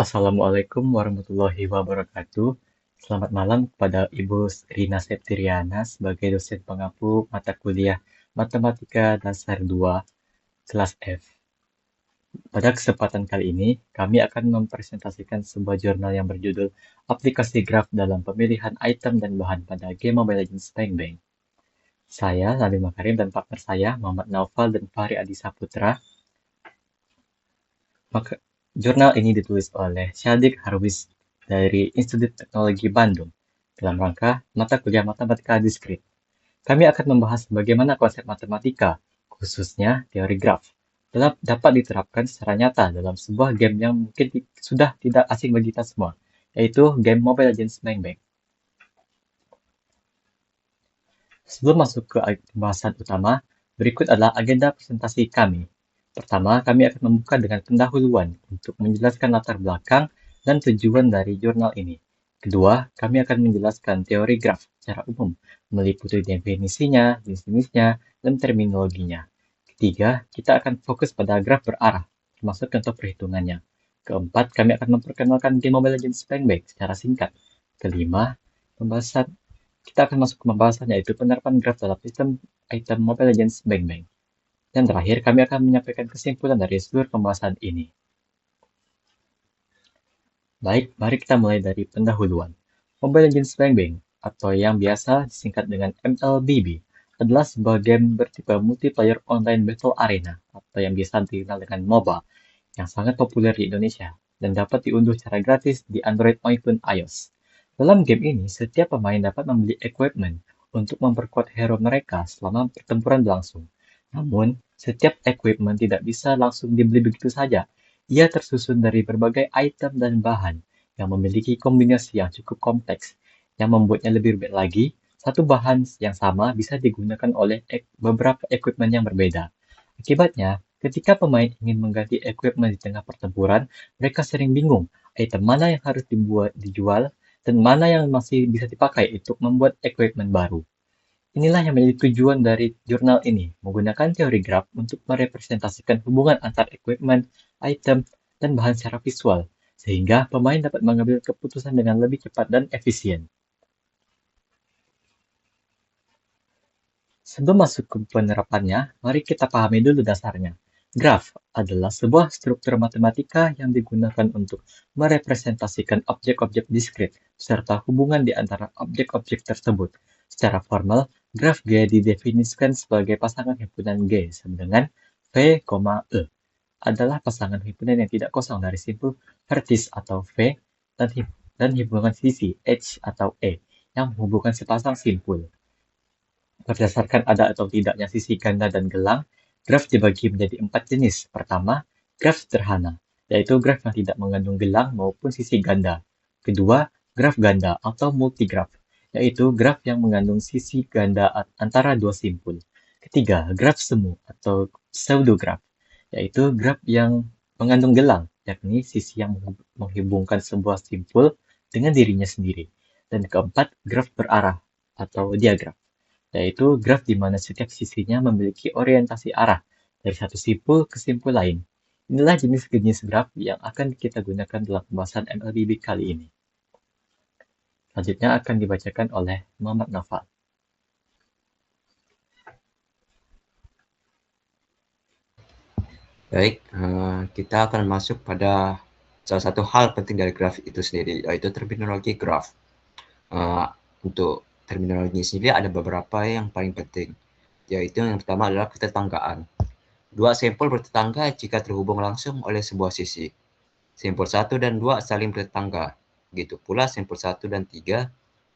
Assalamualaikum warahmatullahi wabarakatuh. Selamat malam kepada Ibu Rina Septriana sebagai dosen pengampu mata kuliah Matematika Dasar 2 kelas F. Pada kesempatan kali ini, kami akan mempresentasikan sebuah jurnal yang berjudul Aplikasi Graf dalam Pemilihan Item dan Bahan pada Game Mobile Legends Bang Bang. Saya, Nabil Makarim, dan partner saya, Muhammad Naufal dan Fahri Adi Saputra. Jurnal ini ditulis oleh Syadik Harwis dari Institut Teknologi Bandung dalam rangka mata kuliah Matematika Diskrit. Kami akan membahas bagaimana konsep matematika, khususnya teori graf, dapat diterapkan secara nyata dalam sebuah game yang mungkin sudah tidak asing bagi kita semua, yaitu game Mobile Legends Bang Bang. Sebelum masuk ke pembahasan utama, berikut adalah agenda presentasi kami. Pertama, kami akan membuka dengan pendahuluan untuk menjelaskan latar belakang dan tujuan dari jurnal ini. Kedua, kami akan menjelaskan teori graf secara umum, meliputi definisinya, jenis-jenisnya, dan terminologinya. Ketiga, kita akan fokus pada graf berarah, termasuk contoh perhitungannya. Keempat, kami akan memperkenalkan game Mobile Legends Bang Bang secara singkat. Kelima, kita akan masuk ke pembahasan yaitu penerapan graf dalam sistem item Mobile Legends Bang Bang. Dan terakhir, kami akan menyampaikan kesimpulan dari seluruh pembahasan ini. Baik, mari kita mulai dari pendahuluan. Mobile Legends Bang Bang, atau yang biasa disingkat dengan MLBB, adalah sebuah game bertipe multiplayer online battle arena, atau yang biasa dikenal dengan MOBA, yang sangat populer di Indonesia, dan dapat diunduh secara gratis di Android maupun iOS. Dalam game ini, setiap pemain dapat membeli equipment untuk memperkuat hero mereka selama pertempuran berlangsung. Namun, setiap equipment tidak bisa langsung dibeli begitu saja. Ia tersusun dari berbagai item dan bahan yang memiliki kombinasi yang cukup kompleks. Yang membuatnya lebih rumit lagi, satu bahan yang sama bisa digunakan oleh beberapa equipment yang berbeda. Akibatnya, ketika pemain ingin mengganti equipment di tengah pertempuran, mereka sering bingung item mana yang harus dijual dan mana yang masih bisa dipakai untuk membuat equipment baru. Inilah yang menjadi tujuan dari jurnal ini, menggunakan teori graf untuk merepresentasikan hubungan antar equipment, item, dan bahan secara visual, sehingga pemain dapat mengambil keputusan dengan lebih cepat dan efisien. Sebelum masuk ke penerapannya, mari kita pahami dulu dasarnya. Graf adalah sebuah struktur matematika yang digunakan untuk merepresentasikan objek-objek diskrit serta hubungan di antara objek-objek tersebut. Secara formal, graf G didefinisikan sebagai pasangan himpunan G sama dengan V, E adalah pasangan himpunan yang tidak kosong dari simpul vertis atau V dan hubungan sisi H atau E yang menghubungkan sepasang simpul. Berdasarkan ada atau tidaknya sisi ganda dan gelang, graf dibagi menjadi 4 jenis. Pertama, graf sederhana, yaitu graf yang tidak mengandung gelang maupun sisi ganda. Kedua, graf ganda atau multigraf, yaitu graf yang mengandung sisi ganda antara dua simpul. Ketiga, graf semu atau pseudograf, yaitu graf yang mengandung gelang, yakni sisi yang menghubungkan sebuah simpul dengan dirinya sendiri. Dan keempat, graf berarah atau diagraf, yaitu graf di mana setiap sisinya memiliki orientasi arah dari satu simpul ke simpul lain. Inilah jenis-jenis graf yang akan kita gunakan dalam pembahasan MLBB kali ini. Selanjutnya akan dibacakan oleh Muhammad Naufal. Baik, kita akan masuk pada salah satu hal penting dari graf itu sendiri, yaitu terminologi graf. Untuk terminologi sendiri ada beberapa yang paling penting, yaitu yang pertama adalah ketetanggaan. Dua simpul bertetangga jika terhubung langsung oleh sebuah sisi. Simpul 1 dan 2 saling bertetangga. Begitu pula simpul 1 dan 3,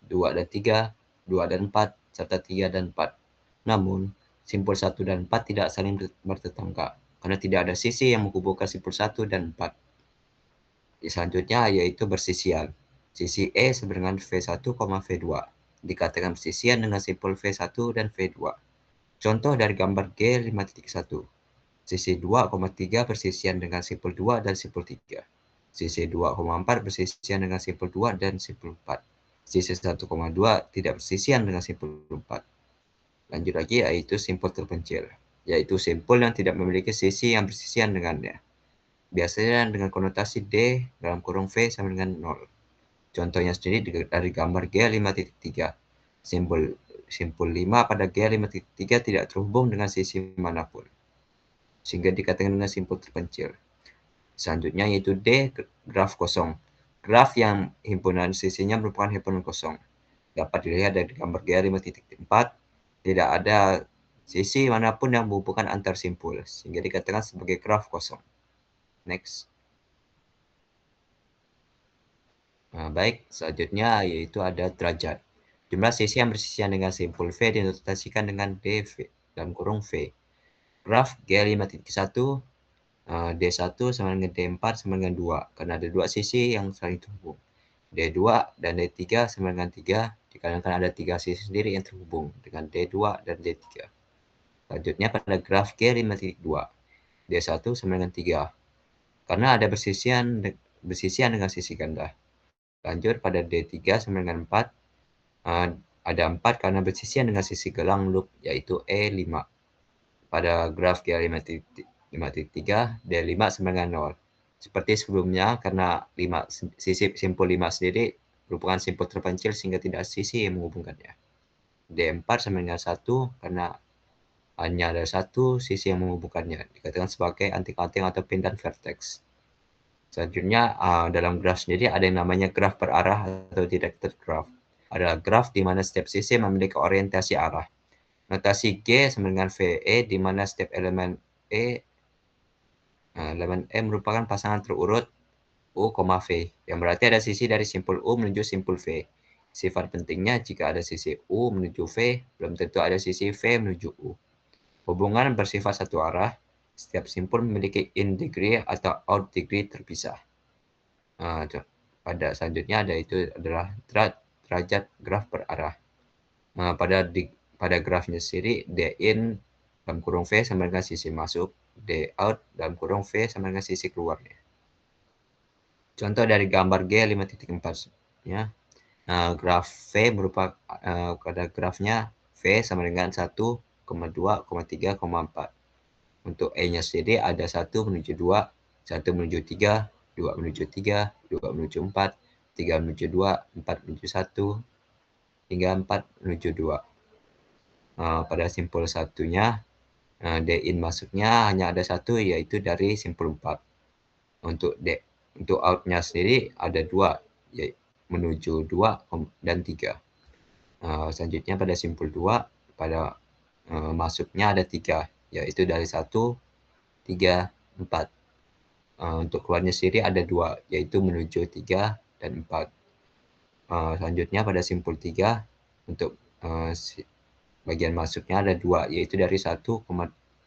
2 dan 3, 2 dan 4, serta 3 dan 4. Namun, simpul 1 dan 4 tidak saling bertetangga, karena tidak ada sisi yang menghubungkan simpul 1 dan 4. Selanjutnya yaitu bersisian. Sisi E sama dengan V1, V2. Dikatakan bersisian dengan simpul V1 dan V2. Contoh dari gambar G5.1. Sisi 2,3 bersisian dengan simpul 2 dan simpul 3. Sisi 2,4 bersisian dengan simpul 2 dan simpul 4. Sisi 1,2 tidak bersisian dengan simpul 4. Lanjut lagi yaitu simpul terpencil, yaitu simpul yang tidak memiliki sisi yang bersisian dengannya. biasanya dengan konotasi D dalam kurung V sama dengan 0. Contohnya sendiri dari gambar G5.3. Simpul 5 pada G5.3 tidak terhubung dengan sisi manapun, sehingga dikatakan dengan simpul terpencil. Selanjutnya yaitu D, graf kosong. Graf yang himpunan sisinya merupakan himpunan kosong. Dapat dilihat dari gambar G5.4, tidak ada sisi manapun yang menghubungkan antar simpul, sehingga dikatakan sebagai graf kosong. Next. Nah, baik, selanjutnya yaitu ada derajat. Jumlah sisi yang bersisian dengan simpul V dinotasikan dengan dV dalam kurung V. Graf G5.1, D1 sama dengan D4 sama dengan 2, karena ada dua sisi yang saling terhubung. D2 dan D3 sama dengan 3, dikarenakan ada 3 sisi sendiri yang terhubung dengan D2 dan D3. Selanjutnya pada graf G5.2, D1 sama dengan 3, karena ada bersisian dengan sisi ganda. Lanjut pada D3 sama dengan 4, ada 4 karena bersisian dengan sisi gelang loop, yaitu E5. Pada graf G5.3, D5 sama dengan 0. Seperti sebelumnya, karena sisi simpul 5 sendiri merupakan simpul terpencil sehingga tidak ada sisi yang menghubungkannya. D4 sama dengan 1 karena hanya ada satu sisi yang menghubungkannya, dikatakan sebagai anting-anting atau pindan vertex. Selanjutnya, dalam graf sendiri ada yang namanya graf berarah atau directed graph. Adalah graf di mana setiap sisi memiliki orientasi arah. Notasi G sama dengan VE di mana setiap elemen E merupakan pasangan terurut U, V, yang berarti ada sisi dari simpul U menuju simpul V. Sifat pentingnya, jika ada sisi U menuju V, belum tentu ada sisi V menuju U. Hubungan bersifat satu arah, setiap simpul memiliki in degree atau out degree terpisah. Pada selanjutnya adalah derajat graf berarah. Pada grafnya sendiri, D in dalam kurung V sama dengan sisi masuk, D out dalam kurung V sama dengan sisi keluarnya. Contoh dari gambar G5.4 ya. Graf V merupakan pada grafnya V sama dengan 1, 2, 3, 4. Untuk E-nya sendiri ada 1 menuju 2, 1 menuju 3, 2 menuju 3, 2 menuju 4, 3 menuju 2, 4 menuju 1, hingga 4 menuju 2. Pada simpul satunya, D in masuknya hanya ada 1, yaitu dari simpul 4. Untuk out-nya sendiri ada 2, yaitu menuju 2 dan 3. Selanjutnya pada simpul 2, pada masuknya ada 3, yaitu dari 1, 3, 4. Untuk keluarnya sendiri ada 2, yaitu menuju 3 dan 4. Selanjutnya pada simpul 3, untuk bagian masuknya ada 2, yaitu dari 1,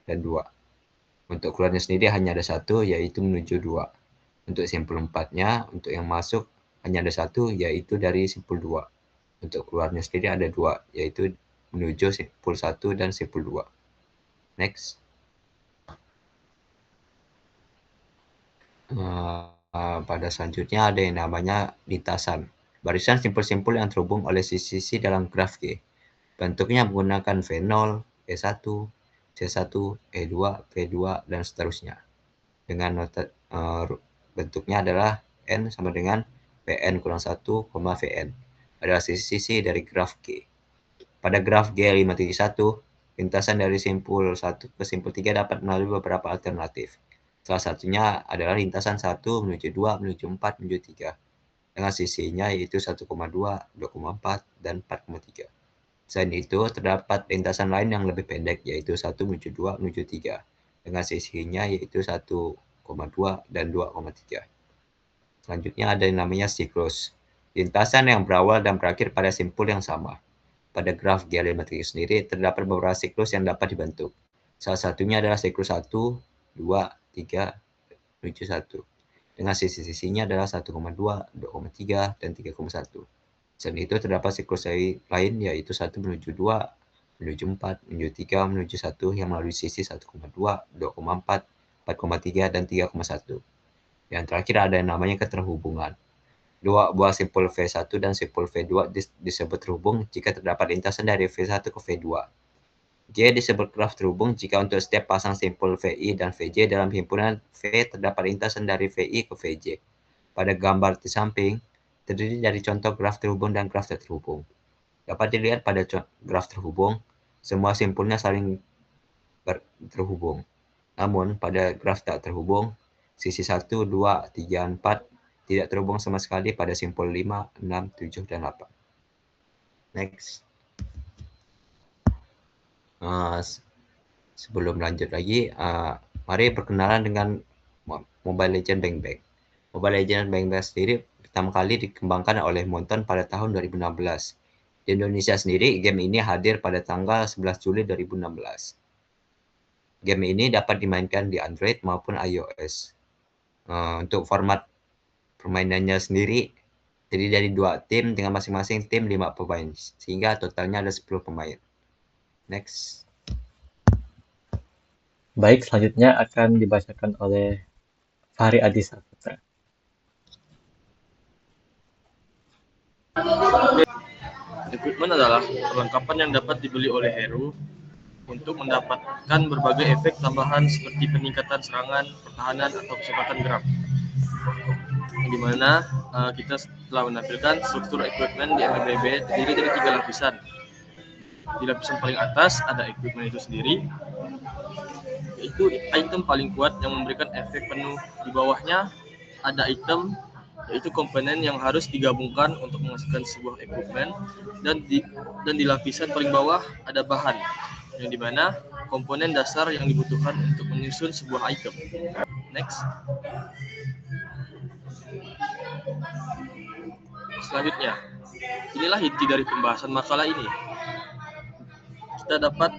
dan 2. Untuk keluarnya sendiri hanya ada 1, yaitu menuju 2. Untuk simpul 4-nya, untuk yang masuk hanya ada 1, yaitu dari simpul 2. Untuk keluarnya sendiri ada 2, yaitu menuju simpul 1 dan simpul 2. Next. Pada selanjutnya ada yang namanya lintasan. Barisan simpul-simpul yang terhubung oleh sisi-sisi dalam graf G. Bentuknya menggunakan V0, E1, C1, E2, V2, dan seterusnya. Dengan bentuknya adalah N sama dengan Pn kurang 1, Vn. Adalah sisi-sisi dari graf G. Pada graf G5.1, lintasan dari simpul 1 ke simpul 3 dapat melalui beberapa alternatif. Salah satunya adalah lintasan 1 menuju 2, menuju 4, menuju 3. Dengan sisinya yaitu 1,2, 2,4, dan 4,3. Selain itu, terdapat lintasan lain yang lebih pendek, yaitu 1 menuju 2 menuju 3, dengan sisinya yaitu 1,2 dan 2,3. Selanjutnya ada yang namanya siklus, lintasan yang berawal dan berakhir pada simpul yang sama. Pada graf geometri sendiri, terdapat beberapa siklus yang dapat dibentuk. Salah satunya adalah siklus 1, 2, 3, menuju 1. Dengan sisi-sisinya adalah 1,2, 2,3, dan 3,1. Selain itu terdapat siklus lain yaitu 1 menuju 2, menuju 4, menuju 3, menuju 1 yang melalui sisi 1,2, 2,4, 4,3, dan 3,1. Yang terakhir ada yang namanya keterhubungan. Dua buah simpul V1 dan simpul V2 disebut terhubung jika terdapat lintasan dari V1 ke V2. G disebut graf terhubung jika untuk setiap pasang simpul VI dan VJ dalam himpunan V terdapat lintasan dari VI ke VJ. Pada gambar di samping, terdiri dari contoh graf terhubung dan graf tak terhubung. Dapat dilihat pada graf terhubung, semua simpulnya saling terhubung. Namun, pada graf tak terhubung, sisi 1, 2, 3, 4 tidak terhubung sama sekali pada simpul 5, 6, 7, dan 8. Next. Sebelum lanjut lagi, mari perkenalan dengan Mobile Legends Bang Bang. Mobile Legends Bang Bang sendiri pertama kali dikembangkan oleh Monton pada tahun 2016. Di Indonesia sendiri, game ini hadir pada tanggal 11 Juli 2016. Game ini dapat dimainkan di Android maupun iOS. Untuk format permainannya sendiri terdiri dari 2 tim dengan masing-masing tim 5 pemain, sehingga totalnya ada 10 pemain. Next. Baik, selanjutnya akan dibacakan oleh Fahri Adi Saputra. Equipment adalah perlengkapan yang dapat dibeli oleh hero untuk mendapatkan berbagai efek tambahan seperti peningkatan serangan, pertahanan, atau kecepatan gerak. Di mana kita telah menampilkan struktur equipment di MLBB terdiri dari 3 lapisan. Di lapisan paling atas ada equipment itu sendiri, yaitu item paling kuat yang memberikan efek penuh. Di bawahnya ada item, yaitu komponen yang harus digabungkan untuk menghasilkan sebuah equipment, dan di lapisan paling bawah ada bahan, yang dimana komponen dasar yang dibutuhkan untuk menyusun sebuah item. Next. Selanjutnya, inilah inti dari pembahasan makalah ini. Kita dapat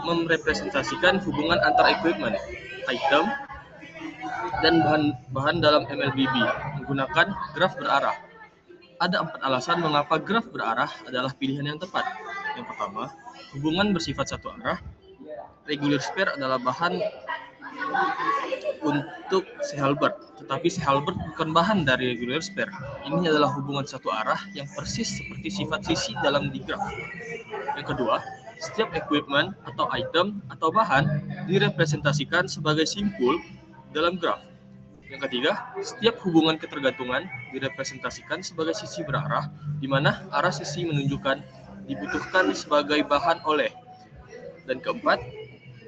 merepresentasikan hubungan antar equipment, item, dan bahan dalam MLBB menggunakan graf berarah. Ada 4 alasan mengapa graf berarah adalah pilihan yang tepat. Yang pertama, hubungan bersifat satu arah. Regular spare adalah bahan untuk Sehalbert, tetapi Sehalbert bukan bahan dari regular spare. Ini adalah hubungan satu arah yang persis seperti sifat sisi dalam di graf. Yang kedua, setiap equipment atau item atau bahan direpresentasikan sebagai simpul dalam graf. Yang ketiga, setiap hubungan ketergantungan direpresentasikan sebagai sisi berarah, di mana arah sisi menunjukkan dibutuhkan sebagai bahan oleh. Dan keempat,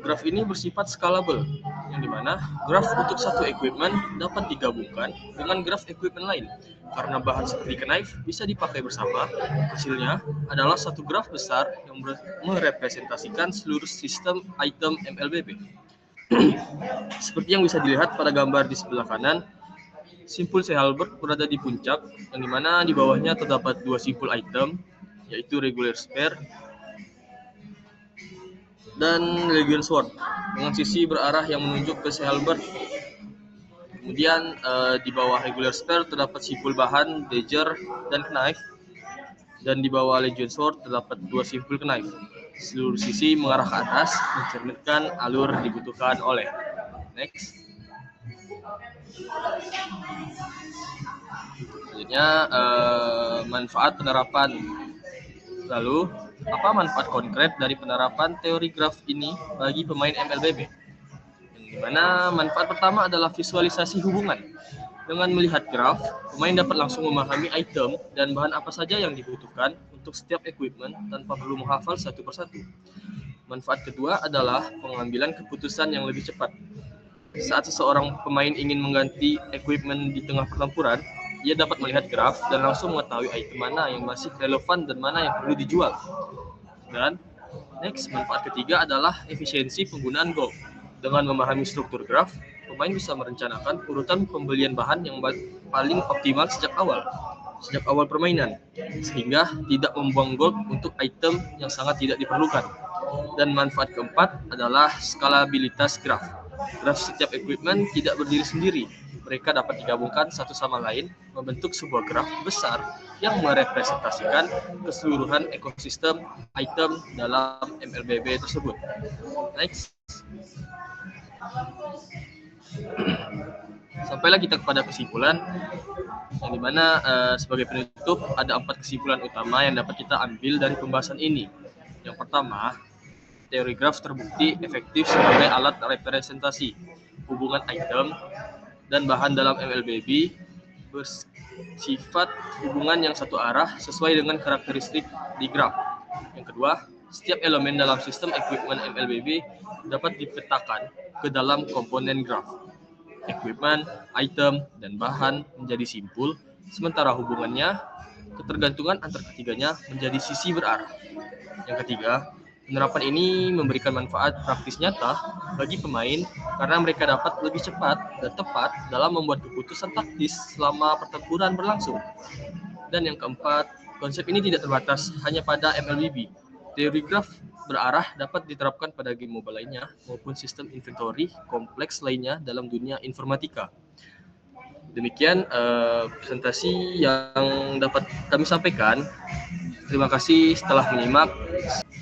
graf ini bersifat scalable, yang dimana graf untuk satu equipment dapat digabungkan dengan graf equipment lain. Karena bahan seperti knife bisa dipakai bersama, hasilnya adalah satu graf besar yang merepresentasikan seluruh sistem item MLBB. Seperti yang bisa dilihat pada gambar di sebelah kanan, simpul Sehalbert berada di puncak, yang dimana di bawahnya terdapat 2 simpul item, yaitu regular spare dan Legion Sword dengan sisi berarah yang menunjuk ke Sehalbert. Kemudian di bawah regular spare terdapat simpul bahan dagger dan knife, dan di bawah Legion Sword terdapat 2 simpul knife. Seluruh sisi mengarah ke atas, mencerminkan alur dibutuhkan oleh. Next. Selanjutnya manfaat penerapan. Lalu, apa manfaat konkret dari penerapan teori graf ini bagi pemain MLBB? Yang dimana manfaat pertama adalah visualisasi hubungan. Dengan melihat graf, pemain dapat langsung memahami item dan bahan apa saja yang dibutuhkan untuk setiap equipment tanpa perlu menghafal satu persatu. Manfaat kedua adalah pengambilan keputusan yang lebih cepat. Saat seseorang pemain ingin mengganti equipment di tengah pertempuran, ia dapat melihat graf dan langsung mengetahui item mana yang masih relevan dan mana yang perlu dijual. Dan next, manfaat ketiga adalah efisiensi penggunaan gold. Dengan memahami struktur graf, pemain bisa merencanakan urutan pembelian bahan yang paling optimal sejak awal permainan, sehingga tidak membuang gold untuk item yang sangat tidak diperlukan. Dan manfaat keempat adalah skalabilitas graf. Graf setiap equipment tidak berdiri sendiri. Mereka dapat digabungkan satu sama lain, membentuk sebuah graf besar yang merepresentasikan keseluruhan ekosistem item dalam MLBB tersebut. Next. Sampailah kita kepada kesimpulan, yang dimana sebagai penutup ada 4 kesimpulan utama yang dapat kita ambil dari pembahasan ini. Yang pertama, teori graf terbukti efektif sebagai alat representasi hubungan item dan bahan dalam MLBB bersifat hubungan yang satu arah sesuai dengan karakteristik di graf. Yang kedua, setiap elemen dalam sistem equipment MLBB dapat dipetakan ke dalam komponen graf. Equipment, item, dan bahan menjadi simpul, sementara hubungannya, ketergantungan antar ketiganya menjadi sisi berarah. Yang ketiga, penerapan ini memberikan manfaat praktis nyata bagi pemain karena mereka dapat lebih cepat dan tepat dalam membuat keputusan taktis selama pertempuran berlangsung. Dan yang keempat, konsep ini tidak terbatas hanya pada MLBB. Teori graf berarah dapat diterapkan pada game mobile lainnya maupun sistem inventory kompleks lainnya dalam dunia informatika. Demikian presentasi yang dapat kami sampaikan. Terima kasih setelah menyimak.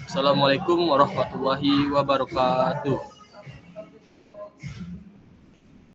Assalamualaikum warahmatullahi wabarakatuh.